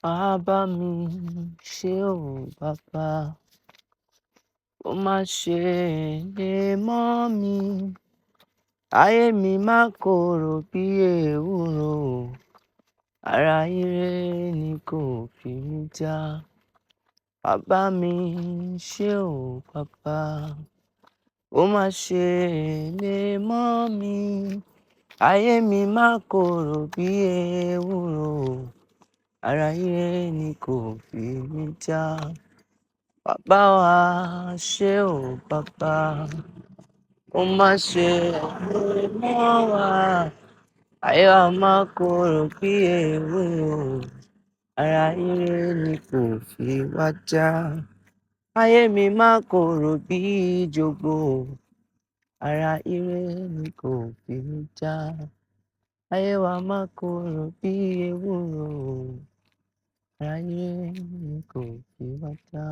Bàbá mi ṣé ò bàbá, ó má ṣe lè mọ́ mi. Ayé mi má korò bí ewúro, ara ire ni kò fi mí já. Bàbá mi ṣé ò bàbá, ó má ṣe lè mọ́ mi. Ayé mi má korò bí ewúro, ara ire ni kò fi mí já. Bàbá wa ṣé ò bàbá, ó má ṣe lè mọ́ wa. Ayé wa má korò bí ewúro, ara ire ni kò fi wá já. Ayé mi má korò bí jogbo, ara ire ni kò fi mí já. Ayé wa má korò bí ewúro, ara ire ni kò fi wá já.